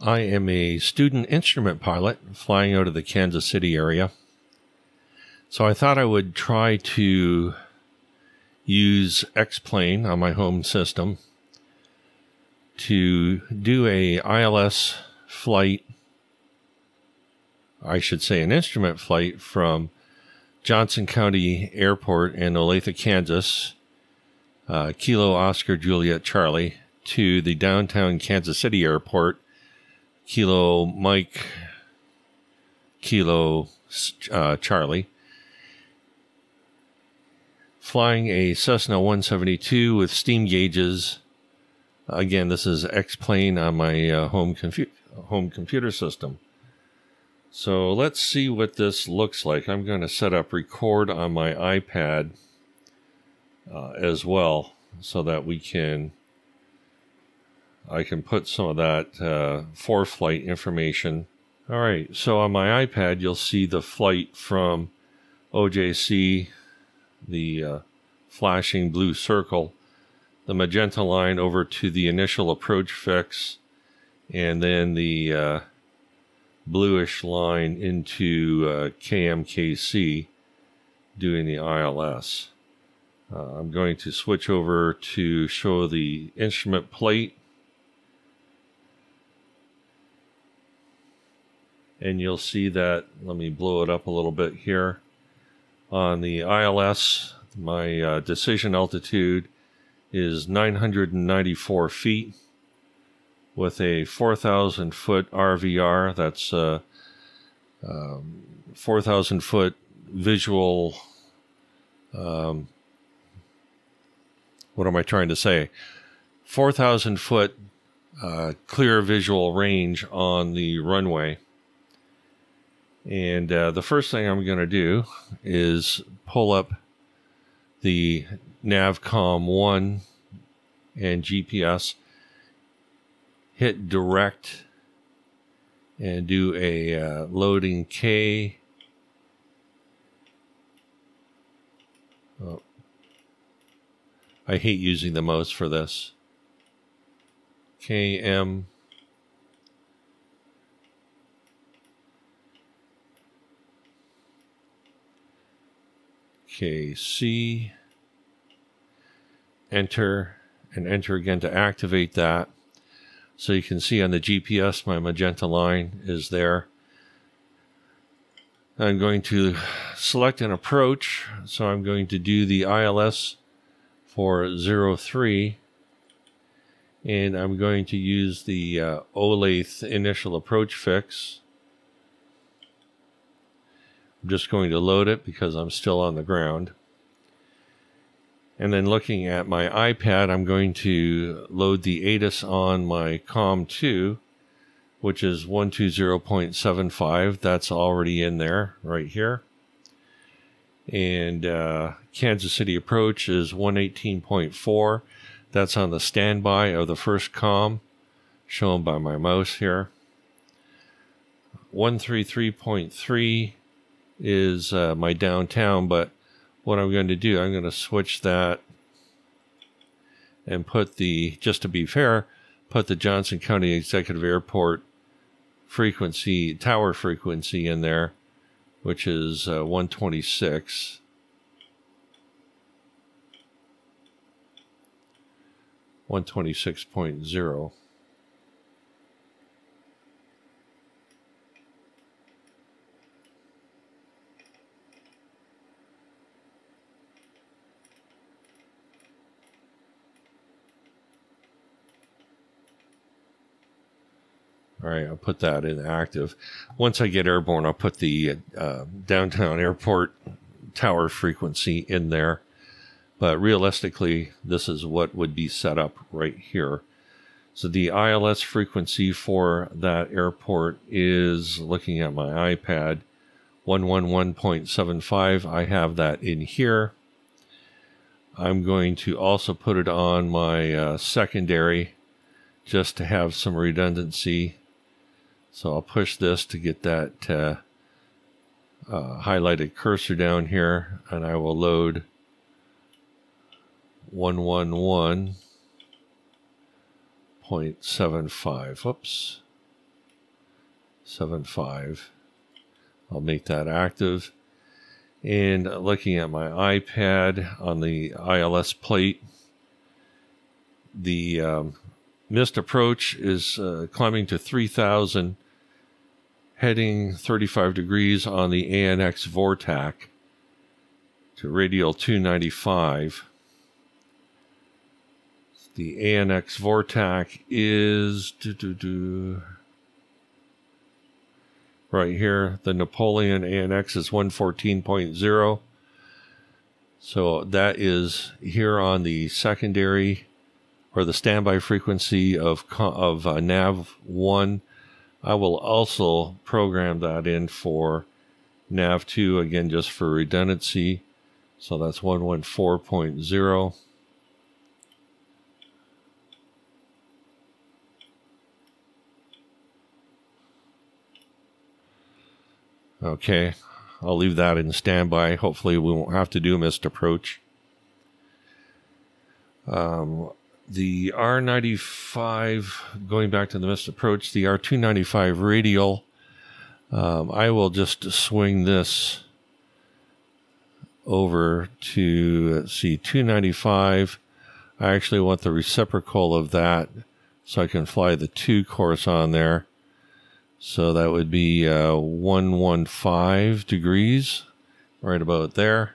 I am a student instrument pilot flying out of the Kansas City area. So I thought I would try to use X-Plane on my home system to do a ILS flight, I should say an instrument flight from Johnson County Airport in Olathe, Kansas, Kilo Oscar Juliet Charlie, to the downtown Kansas City Airport, Kilo Mike Kilo Charlie, flying a Cessna 172 with steam gauges. Again, this is X-Plane on my home computer system. So let's see what this looks like. I'm going to set up record on my iPad as well, so that I can put some of that Foreflight information. All right, so on my iPad, you'll see the flight from OJC, the flashing blue circle, the magenta line over to the initial approach fix, and then the bluish line into KMKC doing the ILS. I'm going to switch over to show the instrument plate. And you'll see that, let me blow it up a little bit here. On the ILS, my decision altitude is 994 feet with a 4,000 foot RVR. That's 4,000 foot visual, what am I trying to say? 4,000 foot clear visual range on the runway. And the first thing I'm going to do is pull up the Navcom 1 and GPS, hit direct, and do a loading K. Oh, I hate using the mouse for this. KM. KC, enter, and enter again to activate that. So you can see on the GPS my magenta line is there. I'm going to select an approach, so I'm going to do the ILS for 03, and I'm going to use the Olathe initial approach fix. I'm just going to load it because I'm still on the ground. And then looking at my iPad, I'm going to load the ATIS on my COM2, which is 120.75. That's already in there right here. And Kansas City Approach is 118.4. That's on the standby of the first COM, shown by my mouse here. 133.3 is my downtown, but what I'm going to do, I'm going to switch that and put the, just to be fair, put the Johnson County Executive Airport frequency, tower frequency in there, which is 126. .0. All right, I'll put that in active. Once I get airborne, I'll put the downtown airport tower frequency in there. But realistically, this is what would be set up right here. So the ILS frequency for that airport is, looking at my iPad, 111.75. I have that in here. I'm going to also put it on my secondary just to have some redundancy. So I'll push this to get that highlighted cursor down here, and I will load 111.75. Whoops. 75. I'll make that active. And looking at my iPad on the ILS plate, the missed approach is climbing to 3,000, heading 35 degrees on the ANX Vortac to radial 295. The ANX Vortac is right here. The Napoleon ANX is 114.0. So that is here on the secondary or the standby frequency of nav 1. I will also program that in for nav 2 again, just for redundancy. So that's 114.0. Okay, I'll leave that in standby. Hopefully we won't have to do a missed approach. The R95, going back to the missed approach, the R295 radial, I will just swing this over to, let's see, 295. I actually want the reciprocal of that so I can fly the 2 course on there. So that would be 115 degrees, right about there.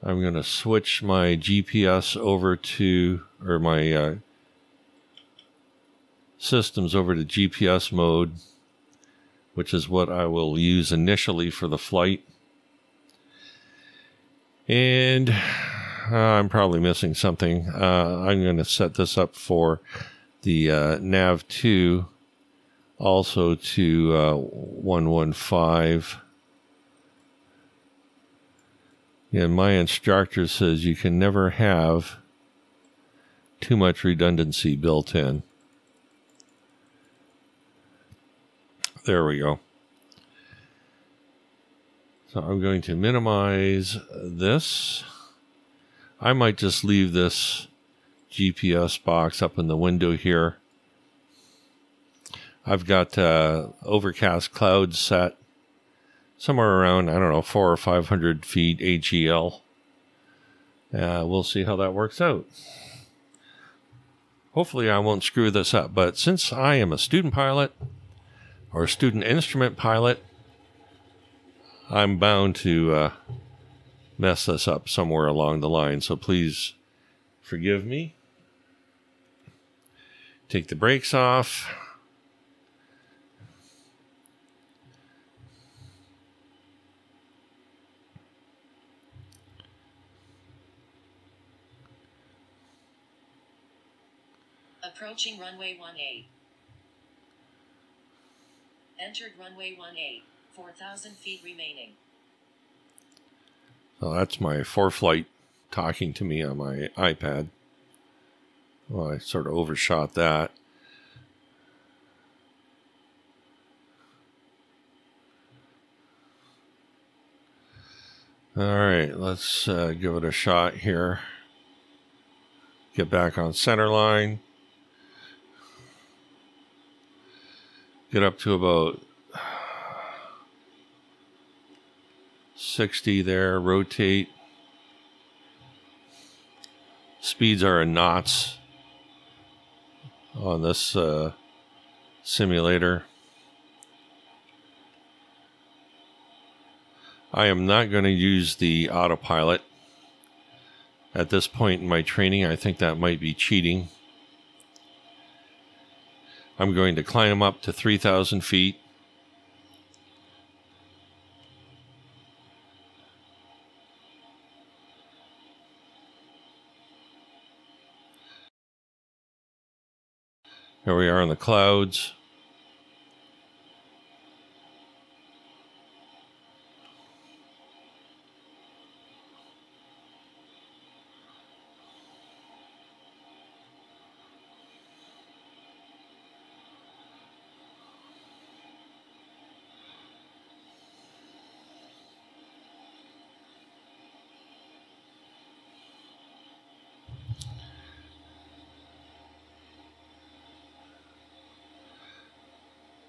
I'm going to switch my GPS over to, or my systems over to GPS mode, which is what I will use initially for the flight. And I'm probably missing something. I'm going to set this up for the nav 2 also to 115. And my instructor says you can never have too much redundancy built in. There we go. So I'm going to minimize this. I might just leave this GPS box up in the window here. I've got overcast clouds set somewhere around, I don't know, 400 or 500 feet AGL. We'll see how that works out. Hopefully I won't screw this up, but since I am a student pilot or a student instrument pilot, I'm bound to mess this up somewhere along the line, so please forgive me. Take the brakes off. Approaching runway 18. Entered runway 18. 4,000 feet remaining. So that's my Foreflight talking to me on my iPad. Well, I sort of overshot that. All right, let's give it a shot here. Get back on center line. Get up to about 60 there, rotate. Speeds are in knots on this simulator. I am not going to use the autopilot. At this point in my training, I think that might be cheating. I'm going to climb up to 3,000 feet. Here we are in the clouds.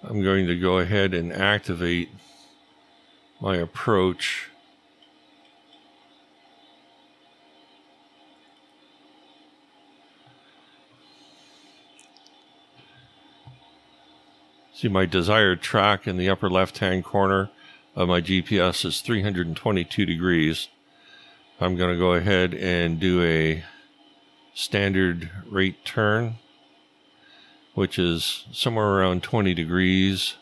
I'm going to go ahead and activate my approach. See, my desired track in the upper left-hand corner of my GPS is 322 degrees. I'm going to go ahead and do a standard rate turn, which is somewhere around 20 degrees.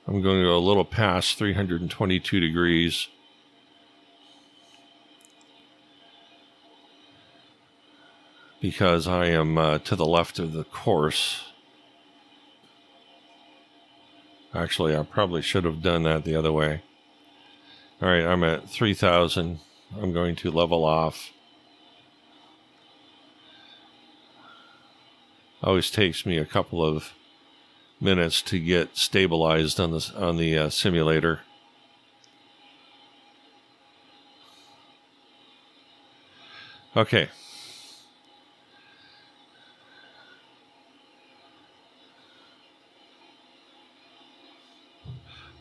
I'm going to go a little past 322 degrees. Because I am to the left of the course. Actually, I probably should have done that the other way. All right, I'm at 3,000. I'm going to level off. Always takes me a couple of minutes to get stabilized on the simulator. Okay.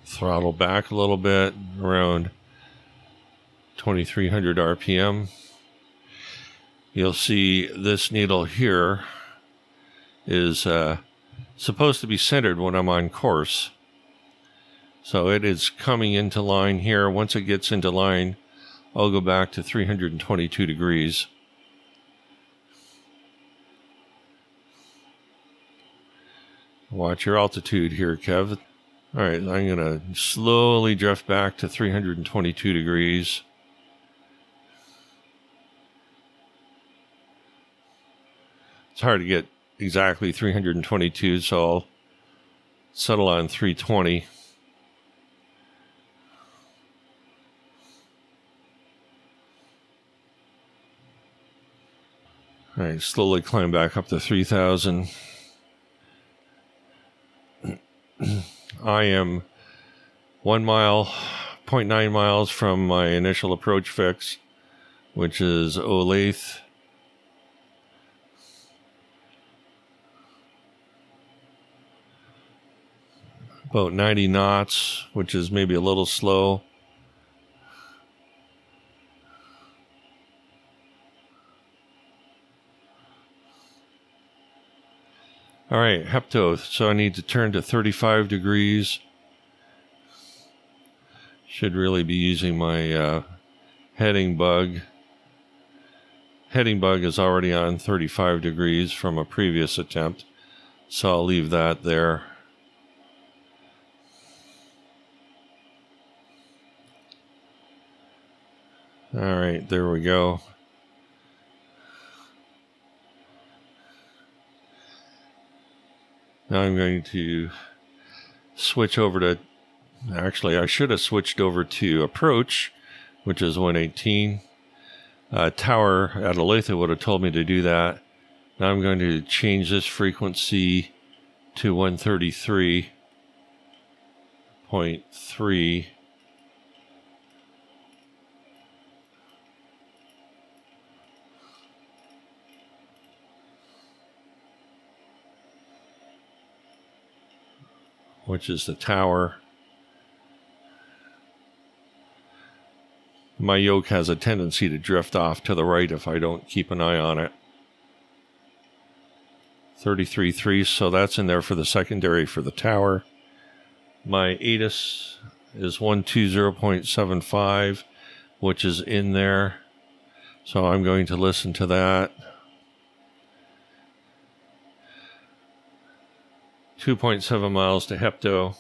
Throttle back a little bit, around 2,300 RPM. You'll see this needle here is supposed to be centered when I'm on course. So it is coming into line here. Once it gets into line, I'll go back to 322 degrees. Watch your altitude here, Kev. All right, I'm going to slowly drift back to 322 degrees. It's hard to get exactly 322, so I'll settle on 320. All right, slowly climb back up to 3,000. I am 1 mile, 0.9 miles from my initial approach fix, which is Olathe. About 90 knots, which is maybe a little slow. All right, Hepto, so I need to turn to 35 degrees. Should really be using my heading bug. Heading bug is already on 35 degrees from a previous attempt, so I'll leave that there. All right, there we go. Now I'm going to switch over to, actually I should have switched over to approach, which is 118. Tower at Olathe would have told me to do that. Now I'm going to change this frequency to 133.3. Which is the tower. My yoke has a tendency to drift off to the right if I don't keep an eye on it. 33.3, so that's in there for the secondary for the tower. My ATIS is 120.75, which is in there. So I'm going to listen to that. 2.7 miles to Hepto.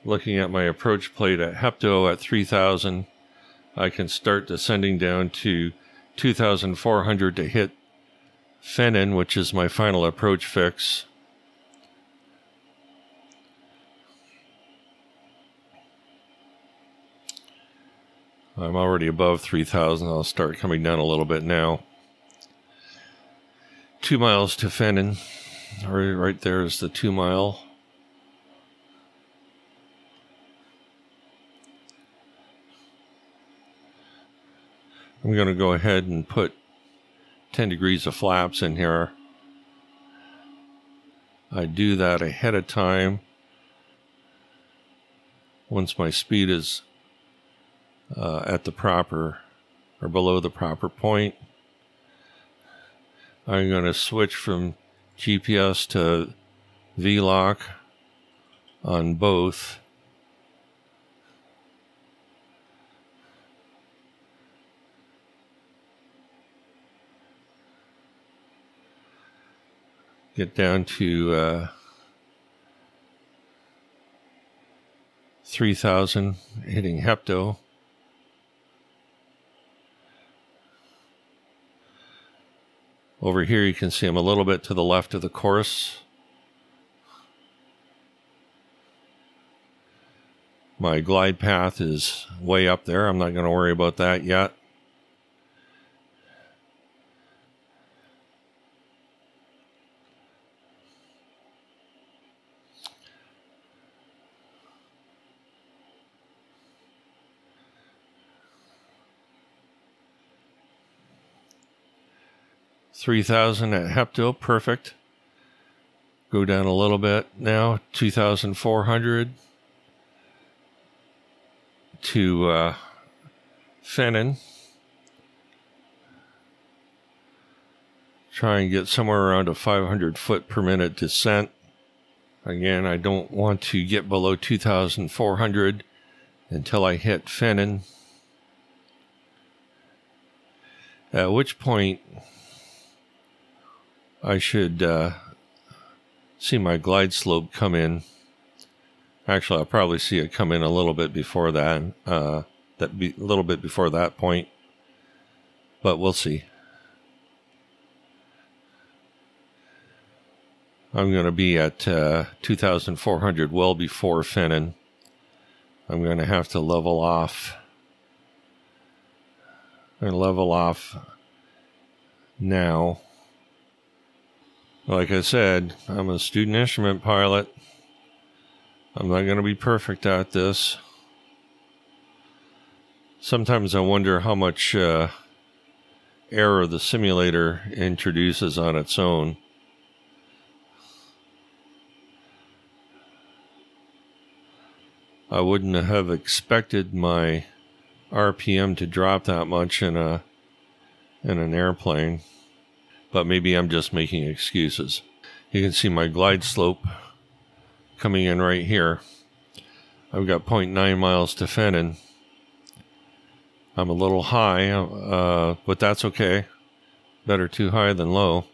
Looking at my approach plate at Hepto at 3,000, I can start descending down to 2,400 to hit Fennin, which is my final approach fix. I'm already above 3,000. I'll start coming down a little bit now. 2 miles to Fenton. Right there is the 2 mile. I'm going to go ahead and put 10 degrees of flaps in here. I do that ahead of time. Once my speed is at the proper or below the proper point, I'm going to switch from GPS to V-lock on both. Get down to 3,000, hitting hepto. Over here you can see I'm a little bit to the left of the course. My glide path is way up there. I'm not going to worry about that yet. $3,000 at hepto, perfect. Go down a little bit now, 2,400 to Fenton. Try and get somewhere around a 500 foot per minute descent. Again, I don't want to get below 2,400 until I hit Fenton. At which point I should see my glide slope come in. Actually, I'll probably see it come in a little bit before that. A little bit before that point, but we'll see. I'm going to be at 2,400 well before Fenton. I'm going to have to level off. I'm going to level off now. Like I said, I'm a student instrument pilot. I'm not going to be perfect at this. Sometimes I wonder how much error the simulator introduces on its own. I wouldn't have expected my RPM to drop that much in an airplane. But maybe I'm just making excuses. You can see my glide slope coming in right here. I've got 0.9 miles to Fenton. I'm a little high, but that's okay. Better too high than low.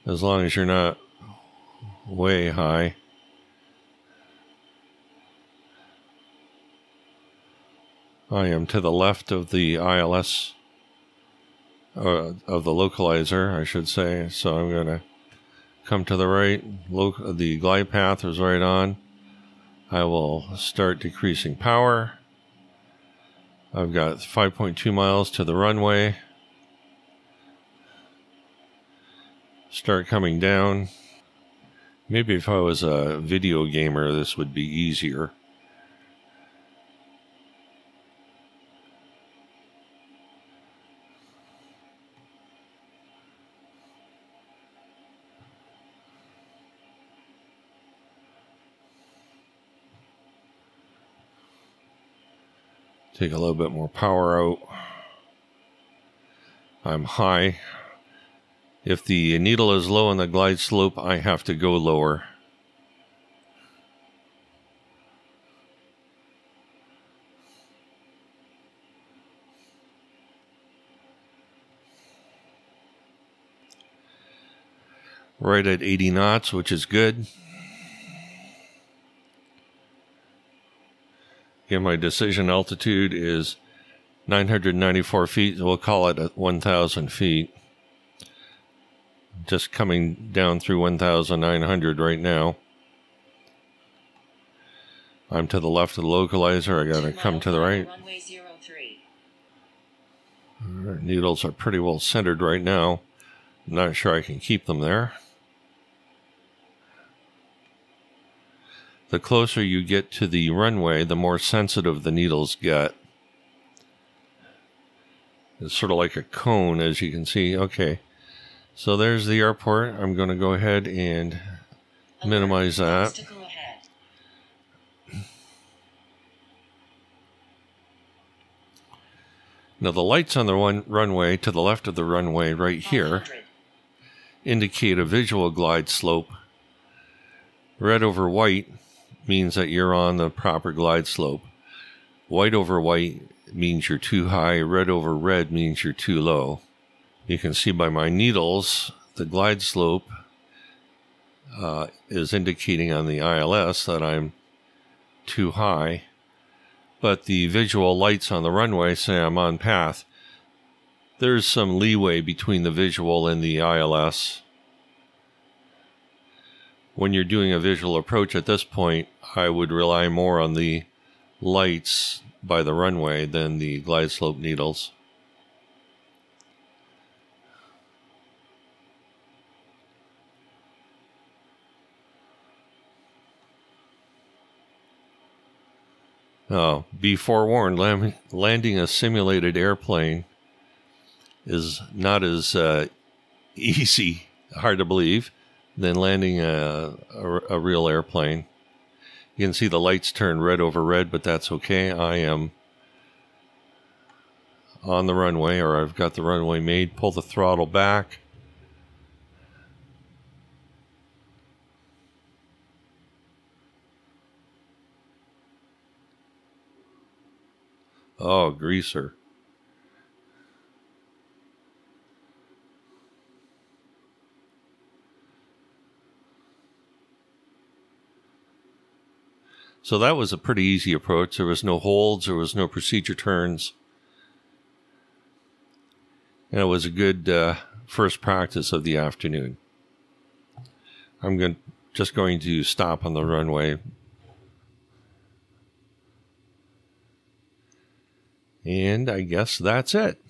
As long as you're not way high. I am to the left of the ILS, of the localizer, I should say. So I'm going to come to the right. The glide path is right on. I will start decreasing power. I've got 5.2 miles to the runway. Start coming down. Maybe if I was a video gamer, this would be easier. Take a little bit more power out. I'm high. If the needle is low on the glide slope, I have to go lower. Right at 80 knots, which is good. Again, my decision altitude is 994 feet. We'll call it at 1,000 feet. Just coming down through 1,900 right now. I'm to the left of the localizer. I gotta come to the right. Runway 03. Our needles are pretty well centered right now. I'm not sure I can keep them there. The closer you get to the runway, the more sensitive the needles get. It's sort of like a cone, as you can see. Okay, so there's the airport. I'm going to go ahead and minimize that. Now the lights on the runway to the left of the runway right here indicate a visual glide slope. Red over white means that you're on the proper glide slope. White over white means you're too high. Red over red means you're too low. You can see by my needles, the glide slope is indicating on the ILS that I'm too high. But the visual lights on the runway say I'm on path. There's some leeway between the visual and the ILS. When you're doing a visual approach at this point, I would rely more on the lights by the runway than the glide slope needles. Oh, be forewarned, landing a simulated airplane is not as easy, hard to believe, than landing a real airplane. You can see the lights turn red over red, but that's okay. I am on the runway, or I've got the runway made. Pull the throttle back. Oh, greaser. So that was a pretty easy approach. There was no holds, there was no procedure turns. And it was a good first practice of the afternoon. I'm just going to stop on the runway. And I guess that's it.